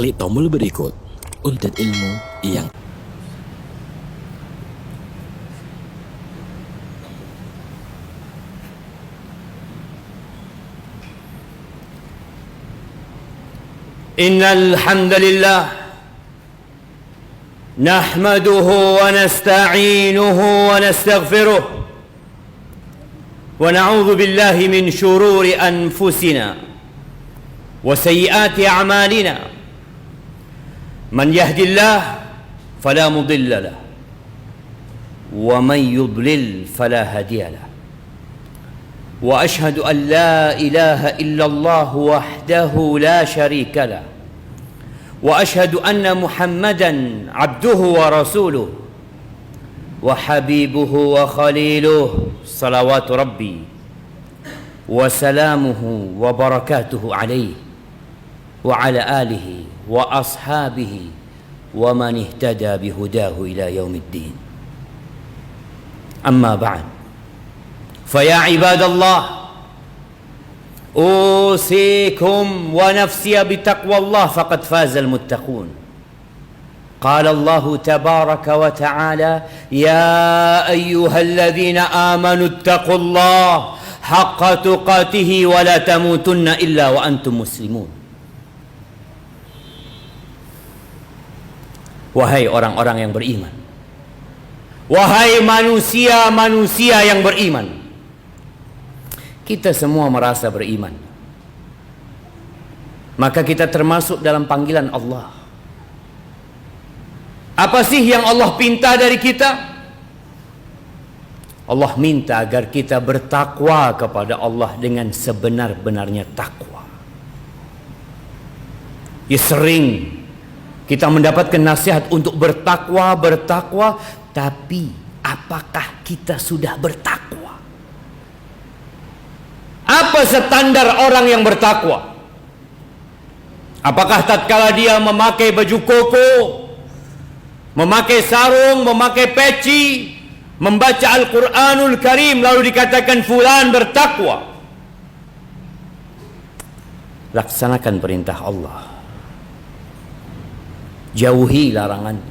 Klik tombol berikut untuk ilmu yang Innal hamdalillah nahmaduhu wa nasta'inuhu wa nastaghfiruh wa na'udzu billahi min shururi anfusina wa sayyiati a'malina man yahdihillahu fala mudilla lahu wa man yudlil fala hadiya lahu wa ashhadu an la ilaha illallah wahdahu la sharika lahu wa ashhadu anna Muhammadan abduhu wa rasuluh wa habibuhu wa khaliluh salawatu rabbi wa salamuhu wa barakatuhu alaihi wa ala alihi wa ashabihi wa man ihtada bihudahu ila yaumiddin. Amma ba'd, faya ibadallah أوصيكم ونفسي بتقوى الله فقد فاز المتقون. قال الله تبارك وتعالى يا أيها الذين آمنوا اتقوا الله حق تقاته ولا تموتن إلا وأنتم مسلمون. Wahai orang-orang yang beriman, wahai manusia-manusia yang beriman. Kita semua merasa beriman, maka kita termasuk dalam panggilan Allah. Apa sih yang Allah pinta dari kita? Allah minta agar kita bertakwa kepada Allah dengan sebenar-benarnya takwa. Ya, sering kita mendapatkan nasihat untuk bertakwa, tapi apakah kita sudah bertakwa? Apa standar orang yang bertakwa? Apakah tatkala dia memakai baju koko, memakai sarung, memakai peci, membaca Al-Quranul Karim lalu dikatakan fulan bertakwa? Laksanakan perintah Allah, jauhi larangannya,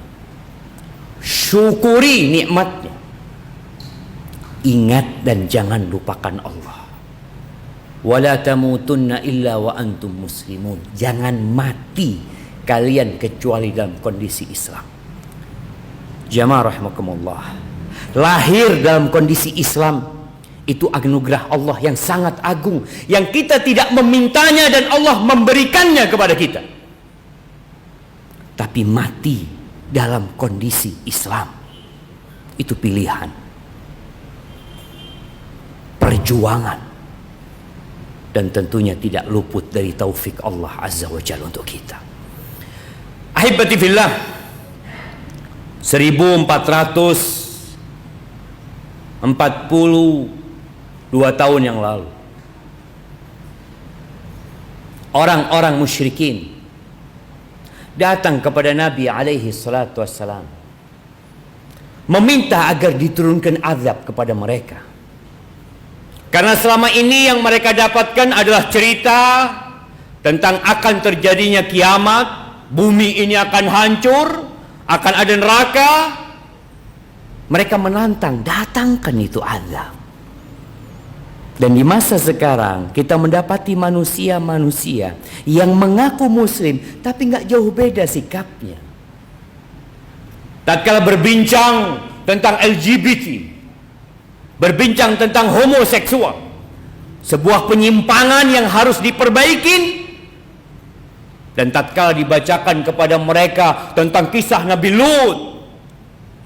syukuri nikmatnya, ingat dan jangan lupakan Allah. Wala tamutunna illa wa antum muslimun. Jangan mati kalian kecuali dalam kondisi Islam. Jamaah rahimakumullah, lahir dalam kondisi Islam itu anugerah Allah yang sangat agung, yang kita tidak memintanya dan Allah memberikannya kepada kita. Tapi mati dalam kondisi Islam itu pilihan, perjuangan, dan tentunya tidak luput dari taufik Allah Azza wa Jalla untuk kita. Ahibati fillah, 1442 tahun yang lalu, orang-orang musyrikin datang kepada Nabi alaihi salatu wassalam, meminta agar diturunkan azab kepada mereka. Karena selama ini yang mereka dapatkan adalah cerita tentang akan terjadinya kiamat, bumi ini akan hancur, akan ada neraka. Mereka menantang, datangkan itu azab. Dan di masa sekarang kita mendapati manusia-manusia yang mengaku muslim tapi nggak jauh beda sikapnya. Tatkala berbincang tentang LGBT, berbincang tentang homoseksual, sebuah penyimpangan yang harus diperbaikin, dan tatkala dibacakan kepada mereka tentang kisah Nabi Lut,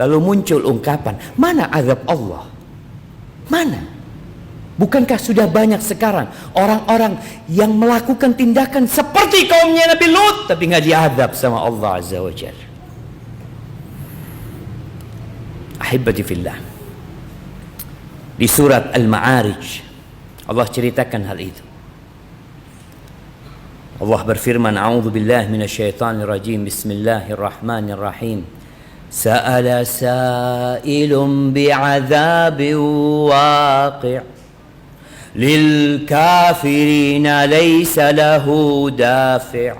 lalu muncul ungkapan, mana azab Allah? Mana? Bukankah sudah banyak sekarang orang-orang yang melakukan tindakan seperti kaumnya Nabi Lut tapi nggak diazab sama Allah Azza wa Jalla? Ahibati fillah, di surat Al-Ma'arij Allah ceritakan hal itu. Allah berfirman, a'udzu billahi minasyaitonir rajim, bismillahirrahmanirrahim. Sa'ala sa'ilun bi'adzabin waqi' lil kafirina laysa lahu dafi'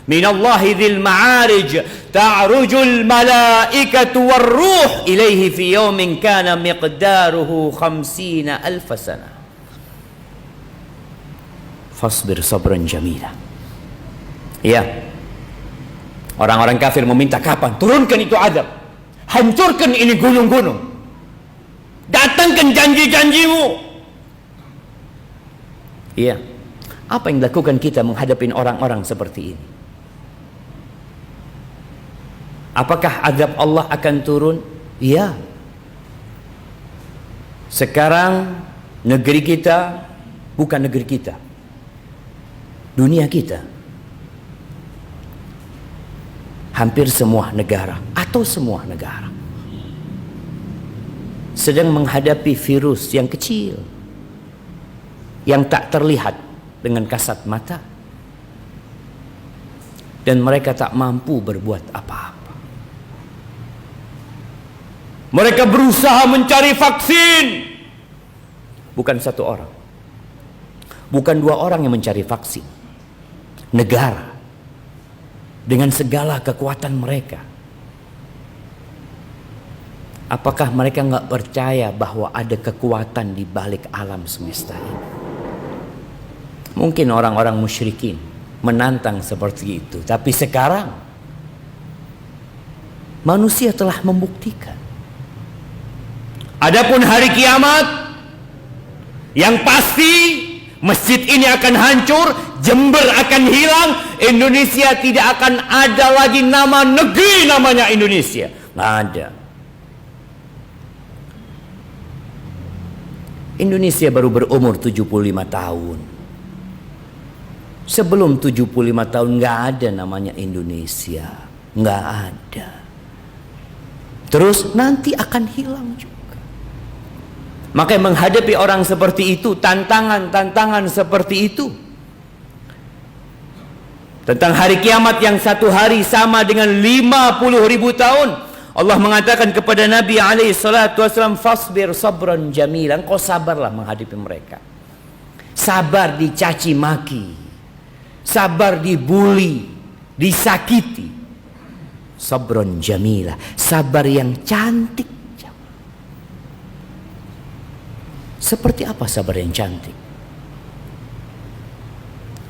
minallahi dzil ma'arij ta'rujul malaikatu warruh ilaihi fi yawmin kana miqdaruhu 50 alf sana fasbir sabran jamila. Ya, orang-orang kafir meminta, kapan turunkan itu azab, hancurkan ini gunung-gunung, datangkan janji-janjimu. Iya, apa yang dilakukan kita menghadapi orang-orang seperti ini? Apakah azab Allah akan turun? Iya. Sekarang negeri kita bukan negeri kita, dunia kita. Hampir semua negara atau semua negara sedang menghadapi virus yang kecil, yang tak terlihat dengan kasat mata, dan mereka tak mampu berbuat apa-apa. Mereka berusaha mencari vaksin. Bukan satu orang, bukan dua orang yang mencari vaksin. Negara dengan segala kekuatan mereka. Apakah mereka nggak percaya bahwa ada kekuatan di balik alam semesta ini? Mungkin orang-orang musyrikin menantang seperti itu, tapi sekarang manusia telah membuktikan. Adapun hari kiamat, yang pasti masjid ini akan hancur, Jember akan hilang, Indonesia tidak akan ada lagi nama negeri namanya Indonesia. Nggak ada. Indonesia baru berumur 75 tahun. Sebelum 75 tahun nggak ada namanya Indonesia. Nggak ada. Terus nanti akan hilang juga. Maka menghadapi orang seperti itu, tantangan-tantangan seperti itu, tentang hari kiamat yang satu hari sama dengan 50.000 tahun, Allah mengatakan kepada Nabi SAW, fasbir sabran jamila, engkau sabarlah menghadapi mereka. Sabar dicaci maki, sabar dibuli, disakiti. Sabran jamila, sabar yang cantik. Seperti apa sabar yang cantik?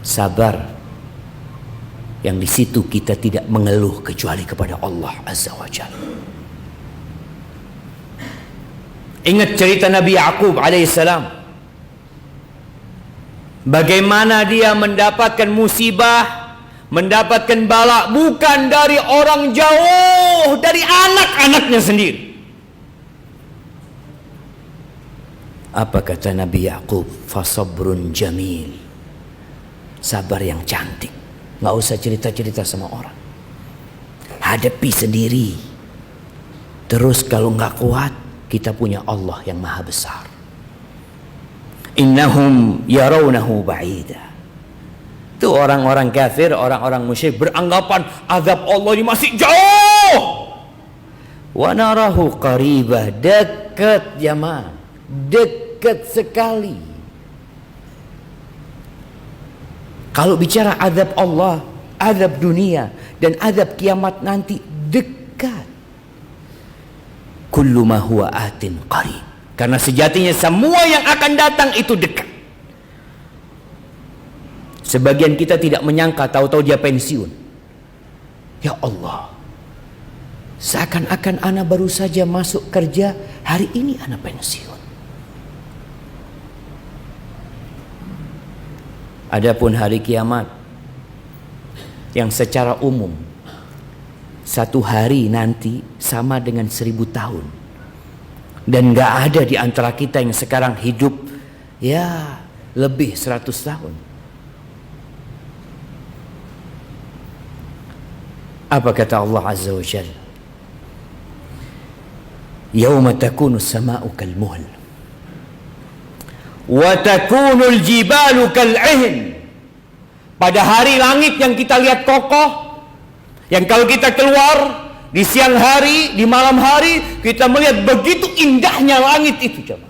Sabar yang di situ kita tidak mengeluh kecuali kepada Allah Azza wa Jalla. Ingat cerita Nabi Yaqub alaihissalam, bagaimana dia mendapatkan musibah, mendapatkan bala bukan dari orang jauh, dari anak-anaknya sendiri. Apa kata Nabi Yaqub? Fasabrun jamil, sabar yang cantik. Nggak usah cerita-cerita sama orang, hadapi sendiri. Terus kalau nggak kuat, kita punya Allah yang maha besar. Innahum yarawnahu ba'ida. Itu orang-orang kafir, orang-orang musyrik beranggapan azab Allah ini masih jauh. Wa narahu qaribah, dekat jamaah, dekat sekali. Kalau bicara azab Allah, azab dunia dan azab kiamat nanti dekat. Kullu ma huwa atin qarib. Karena sejatinya semua yang akan datang itu dekat. Sebagian kita tidak menyangka, tahu-tahu dia pensiun. Ya Allah, seakan-akan ana baru saja masuk kerja, hari ini ana pensiun. Adapun hari kiamat yang secara umum satu hari nanti sama dengan 1000 tahun, dan gak ada di antara kita yang sekarang hidup ya lebih 100 tahun. Apa kata Allah Azza wa Jalla? Yawma takunu as-sama'u kal-muhl wa takunul jibalu kal'ihn. Pada hari langit yang kita lihat kokoh, yang kalau kita keluar di siang hari, di malam hari, kita melihat begitu indahnya langit itu, coba.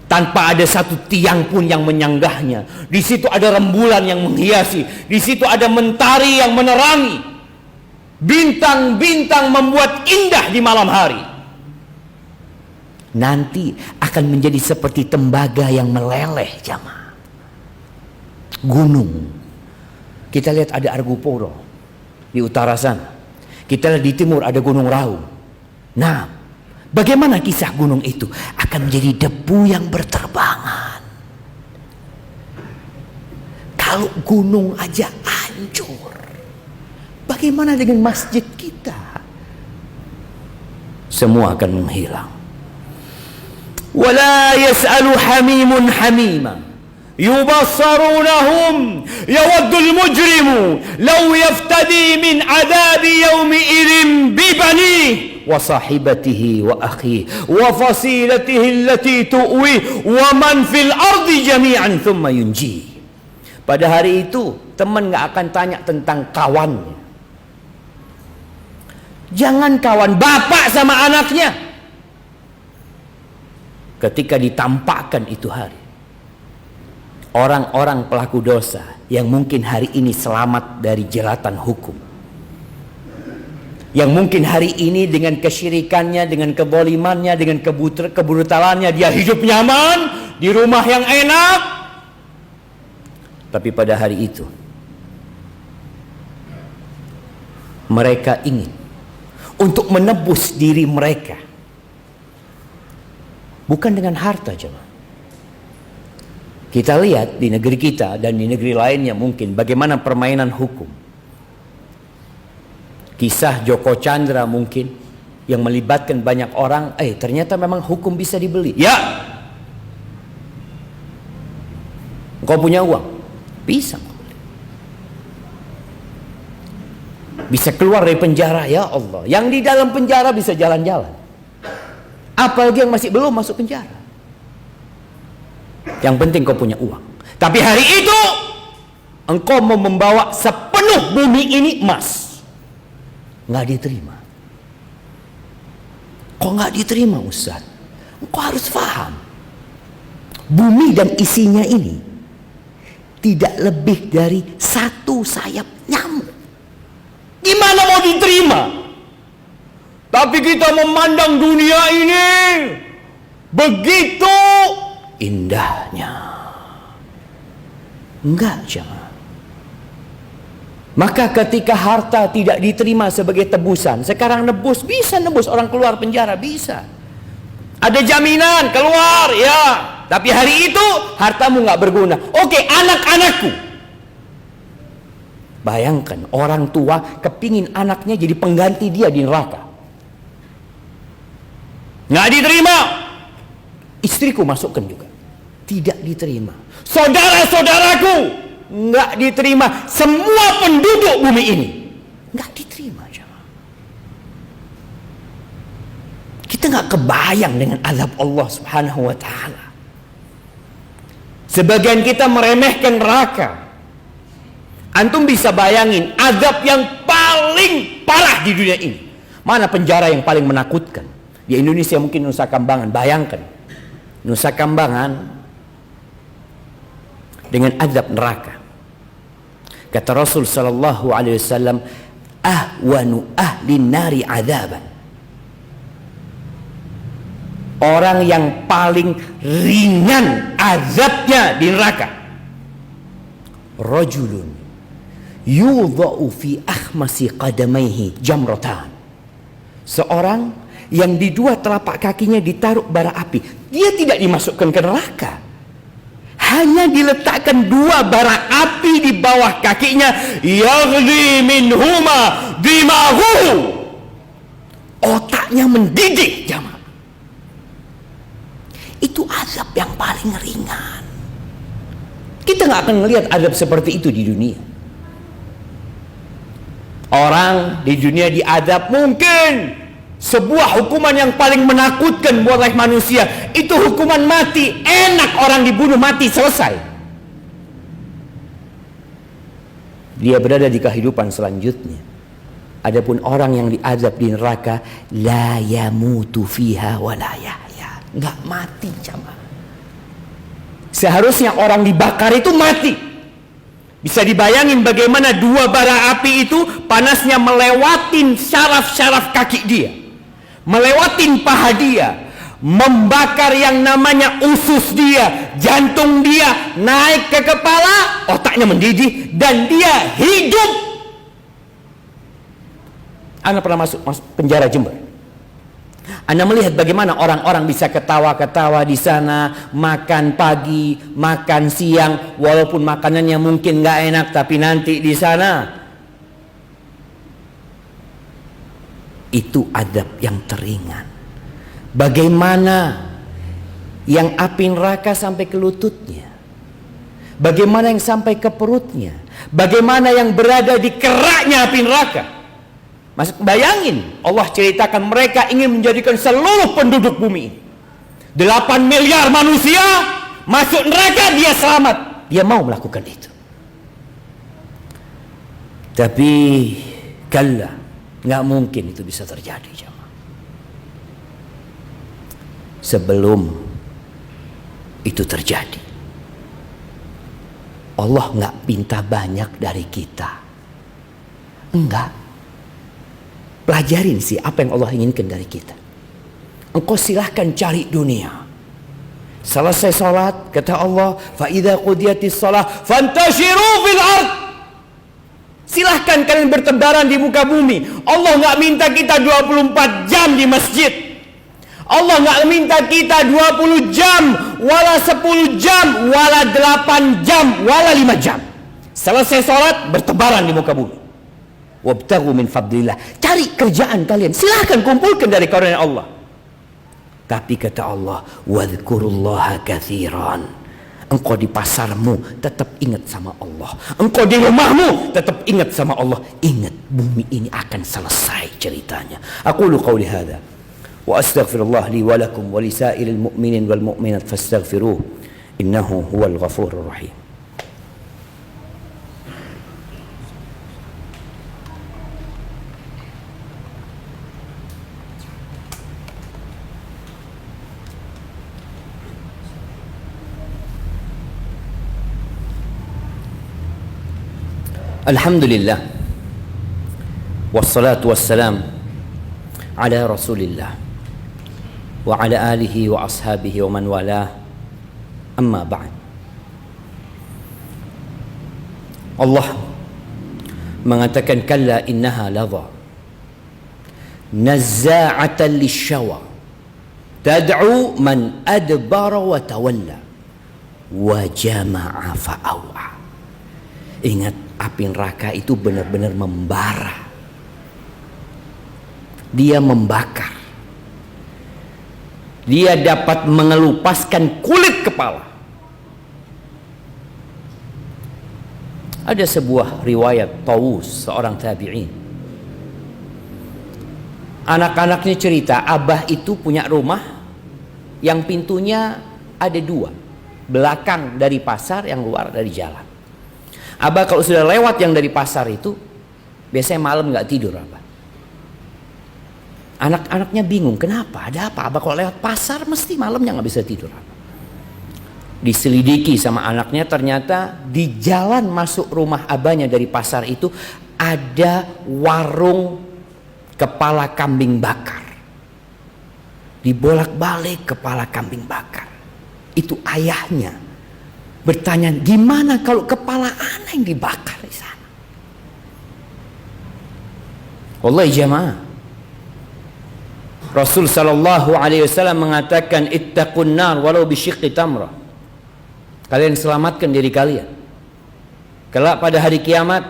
tanpa ada satu tiang pun yang menyanggahnya. Di situ ada rembulan yang menghiasi, di situ ada mentari yang menerangi, bintang-bintang membuat indah di malam hari. Nanti akan menjadi seperti tembaga yang meleleh, jamaah. Gunung, kita lihat ada Argopuro di utara sana, kita lihat di timur ada Gunung Raung. Nah, bagaimana kisah gunung itu? Akan menjadi debu yang berterbangan. Kalau gunung aja hancur, bagaimana dengan masjid kita? Semua akan menghilang. Wala yas'alu hamimun hamima yubassarunahum yawaddul mujrimu law yaftadi min adabi yawmi idin bibani wa sahibatihi wa akhi wa fasilatihi allati tu'wi wa man fil ardi jami'an thumma yunji. Pada hari itu teman gak akan tanya tentang kawannya. Jangan kawan bapak sama anaknya. Ketika ditampakkan itu hari, orang-orang pelaku dosa yang mungkin hari ini selamat dari jeratan hukum, yang mungkin hari ini dengan kesyirikannya, dengan kebolimannya, dengan kebrutalannya dia hidup nyaman di rumah yang enak, tapi pada hari itu mereka ingin untuk menebus diri mereka. Bukan dengan harta, jemaah. Kita lihat di negeri kita dan di negeri lainnya mungkin bagaimana permainan hukum. Kisah Joko Chandra mungkin yang melibatkan banyak orang, ternyata memang hukum bisa dibeli. Ya. Engkau punya uang, bisa. Bisa keluar dari penjara, ya Allah. Yang di dalam penjara bisa jalan-jalan. Apalagi yang masih belum masuk penjara. Yang penting kau punya uang. Tapi hari itu engkau mau membawa sepenuh bumi ini emas. Nggak diterima. Kok nggak diterima, Ustaz? Engkau harus paham. Bumi dan isinya ini tidak lebih dari satu sayap nyamuk. Gimana mau diterima? Tapi kita memandang dunia ini begitu indahnya. Enggak, jemaah. Maka ketika harta tidak diterima sebagai tebusan, sekarang nebus, bisa nebus orang keluar penjara, bisa. Ada jaminan keluar, ya. Tapi hari itu hartamu nggak berguna. Oke, anak-anakku. Bayangkan orang tua kepingin anaknya jadi pengganti dia di neraka. Nggak diterima. Istriku masukkan juga, tidak diterima. Saudara-saudaraku nggak diterima. Semua penduduk bumi ini nggak diterima. Kita nggak kebayang dengan azab Allah Subhanahu wa Ta'ala. Sebagian kita meremehkan neraka. Antum bisa bayangin azab yang paling parah di dunia ini. Mana penjara yang paling menakutkan? Di Indonesia mungkin Nusa Kambangan. Bayangkan Nusa Kambangan dengan azab neraka. Kata Rasul sallallahu alaihi wasallam, ahwanu ahli nari azaban. Orang yang paling ringan azabnya di neraka, rajulun yudha'u fi akhmasi qadamaihi jamratan. Seorang yang di dua telapak kakinya ditaruh bara api. Dia tidak dimasukkan ke neraka, hanya diletakkan dua bara api di bawah kakinya. Yaghli minhuma dimahu. Otaknya mendidih, jamaah. Itu azab yang paling ringan. Kita nggak akan melihat azab seperti itu di dunia. Orang di dunia diazab mungkin sebuah hukuman yang paling menakutkan buat manusia itu hukuman mati. Enak orang dibunuh mati, selesai. Dia berada di kehidupan selanjutnya. Adapun orang yang diazab di neraka, la yamutu fiha wa la yahya, nggak mati, jamaah. Seharusnya orang dibakar itu mati. Bisa dibayangin bagaimana dua bara api itu panasnya melewatin syaraf-syaraf kaki dia, melewatin paha dia, membakar yang namanya usus dia, jantung dia, naik ke kepala, otaknya mendidih, dan dia hidup. Anda pernah masuk penjara Jember. Anda melihat bagaimana orang-orang bisa ketawa-ketawa di sana, makan pagi, makan siang, walaupun makanannya mungkin nggak enak, tapi nanti di sana itu adab yang teringan. Bagaimana yang api neraka sampai ke lututnya, bagaimana yang sampai ke perutnya, bagaimana yang berada di keraknya api neraka. Mas bayangin, Allah ceritakan mereka ingin menjadikan seluruh penduduk bumi 8 miliar manusia masuk neraka, dia selamat, dia mau melakukan itu. Tapi kalla, nggak mungkin itu bisa terjadi jemaah. Sebelum itu terjadi, Allah nggak minta banyak dari kita, enggak. Pelajarin sih apa yang Allah inginkan dari kita. Engkau silahkan cari dunia. Selesai salat, kata Allah, fa idza qudiyatis shalah fantashiru fil ard. Silahkan kalian bertebaran di muka bumi. Allah nggak minta kita 24 jam di masjid. Allah nggak minta kita 20 jam, wala 10 jam, wala 8 jam, wala 5 jam. Selesai salat, bertebaran di muka bumi. Wabtaghu min fadlillah, cari kerjaan kalian, silahkan kumpulkan dari karunia Allah. Tapi kata Allah, wadhkurullaha katsiran. Engkau di pasarmu tetap ingat sama Allah, engkau di rumahmu tetap ingat sama Allah. Ingat, bumi ini akan selesai ceritanya. Aqulu qawli hadza wa astaghfirullah li wa lakum wa lisairil mu'minin wal mu'minat fastaghfiruh innahu huwal ghafurur rahim. Alhamdulillah, wassalatu wassalam ala rasulillah wa ala alihi wa ashabihi wa man walah, amma ba'd. Allah mengatakan kalla innaha ladha nazza'atan lisyawa tad'u man adbara wa tawalla wa jama'a fa'awa. Ingat, api neraka itu benar-benar membara. Dia membakar. Dia dapat mengelupaskan kulit kepala. Ada sebuah riwayat Tawus, seorang tabi'in. Anak-anaknya cerita, abah itu punya rumah yang pintunya ada dua, belakang dari pasar, yang luar dari jalan. Abah kalau sudah lewat yang dari pasar itu, biasanya malam nggak tidur abah. Anak-anaknya bingung, kenapa? Ada apa? Abah kalau lewat pasar mesti malamnya nggak bisa tidur. Diselidiki sama anaknya, ternyata di jalan masuk rumah abahnya dari pasar itu ada warung kepala kambing bakar. Dibolak-balik kepala kambing bakar. Itu ayahnya bertanya, gimana kalau kepala anak yang dibakar di sana? Wallahi jamaah, Rasul sallallahu alaihi wasallam mengatakan, ittaqun nar walau bisyiqqi tamrah. Kalian selamatkan diri kalian. Kelak pada hari kiamat,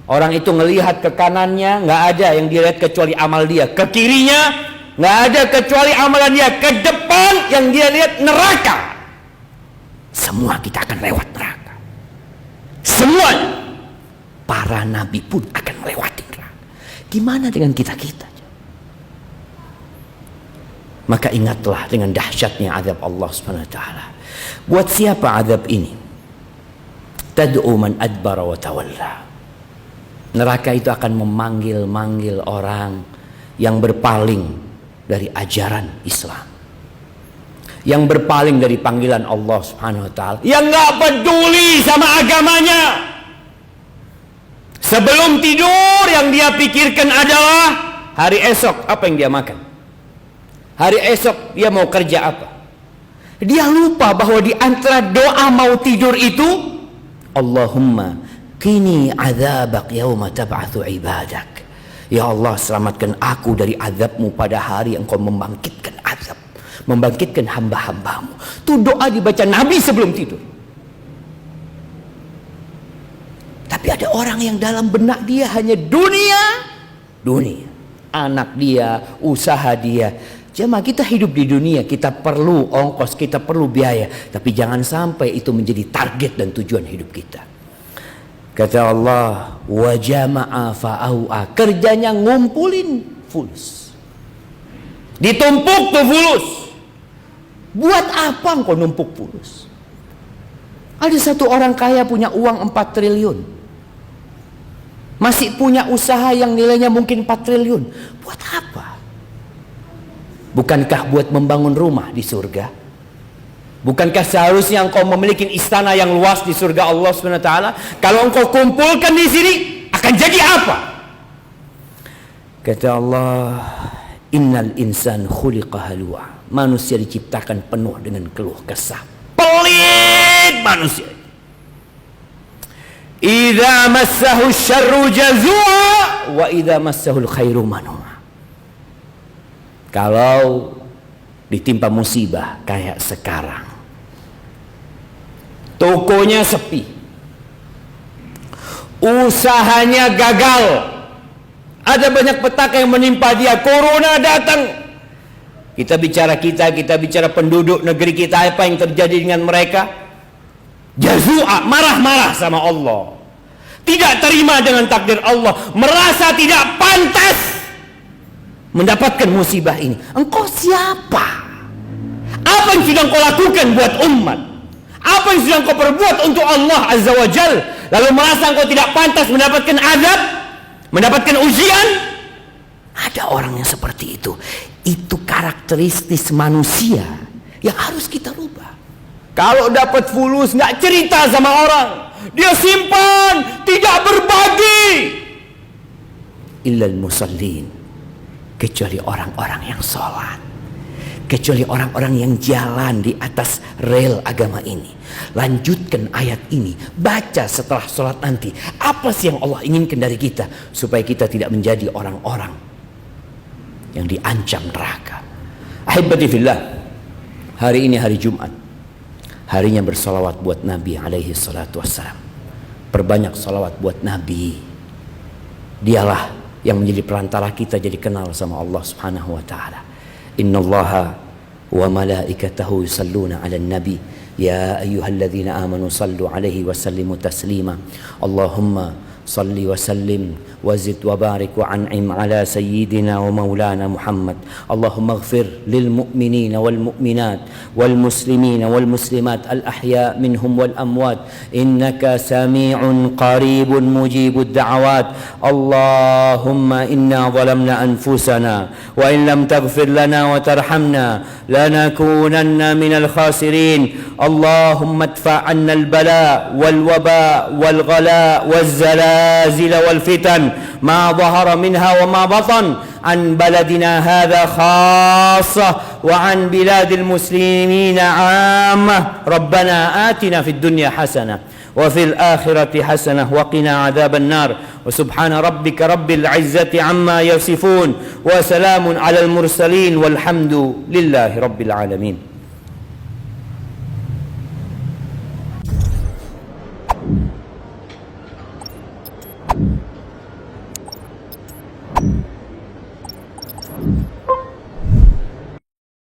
orang itu ngelihat ke kanannya, nggak ada yang dilihat kecuali amal dia. Ke kirinya nggak ada kecuali amalan dia. Ke depan yang dia lihat neraka. Semua kita akan lewat neraka. Semua. Para nabi pun akan melewati neraka. Gimana dengan kita-kita? Maka ingatlah dengan dahsyatnya azab Allah Subhanahu wa taala. Buat siapa azab ini? Tad'u man adbara wa tawalla. Neraka itu akan memanggil-manggil orang yang berpaling dari ajaran Islam, yang berpaling dari panggilan Allah Subhanahu wa taala, yang enggak peduli sama agamanya. Sebelum tidur yang dia pikirkan adalah hari esok apa yang dia makan. Hari esok dia mau kerja apa. Dia lupa bahwa di antara doa mau tidur itu, Allahumma qini adzabak yauma tab'atsu ibadak. Ya Allah, selamatkan aku dari azabmu pada hari engkau membangkitkan azab, membangkitkan hamba-hambamu. Itu doa dibaca Nabi sebelum tidur. Tapi ada orang yang dalam benak dia hanya dunia, anak dia, usaha dia. Jemaah, kita hidup di dunia, kita perlu ongkos, kita perlu biaya, tapi jangan sampai itu menjadi target dan tujuan hidup kita. Kata Allah, wa jama'a fa'au'a, kerjanya ngumpulin fulus, ditumpuk tuh fulus. Buat apa engkau numpuk fulus? Ada satu orang kaya punya uang 4 triliun, masih punya usaha yang nilainya mungkin 4 triliun. Buat apa? Bukankah buat membangun rumah di surga? Bukankah seharusnya engkau memiliki istana yang luas di surga Allah SWT? Kalau engkau kumpulkan di sini, akan jadi apa? Kata Allah, innal insan khuliqa halua. Manusia diciptakan penuh dengan keluh kesah. Pelit manusia. Idza massahu syarru jazua wa idza massahul khairu manua. Kalau ditimpa musibah kayak sekarang, tokonya sepi, usahanya gagal, ada banyak petaka yang menimpa dia, corona datang. Kita bicara penduduk negeri kita, apa yang terjadi dengan mereka? Jazua, marah-marah sama Allah, tidak terima dengan takdir Allah, merasa tidak pantas mendapatkan musibah ini. Engkau siapa? Apa yang sudah engkau lakukan buat umat? Apa yang sudah engkau perbuat untuk Allah Azza wa Jal, lalu merasa engkau tidak pantas mendapatkan azab, mendapatkan ujian? Ada orang yang seperti itu. Itu karakteristik manusia yang harus kita rubah. Kalau dapat fulus nggak cerita sama orang, dia simpan, tidak berbagi. Illal musallin, kecuali orang-orang yang sholat, kecuali orang-orang yang jalan di atas rel agama ini. Lanjutkan ayat ini, baca setelah sholat nanti. Apa sih yang Allah inginkan dari kita, supaya kita tidak menjadi orang-orang yang diancam neraka. Ahibati fillah, hari ini hari Jumat, harinya bersolawat buat Nabi alaihi salatu wassalam. Perbanyak solawat buat Nabi. Dialah yang menjadi perantara kita jadi kenal sama Allah Subhanahu wa taala. Innallaha wa malaikatahu yusalluna 'alan nabi ya ayyuhalladzina amanu sallu 'alaihi wa sallimu taslima. Allahumma salli wa sallim wa zid wa barik wa an'im ala sayyidina wa maulana Muhammad. Allahumma ighfir lil mu'minina wal mu'minat wal muslimina wal muslimat al ahya minhum wal amwat innaka sami'un qaribun mujibud da'awat. Allahumma inna zalamna anfusana wa in lam taghfir lana wa tarhamna lanakunanna minal khasirin. Allahumma adfa' 'anna al bala wal waba wal ghala wal zalazil wal fitan ما ظهر منها وما بطن عن بلدنا هذا خاصة وعن بلاد المسلمين عامة. ربنا آتنا في الدنيا حسنة وفي الآخرة حسنة وقنا عذاب النار. وسبحان ربك رب العزة عما يصفون وسلام على المرسلين والحمد لله رب العالمين.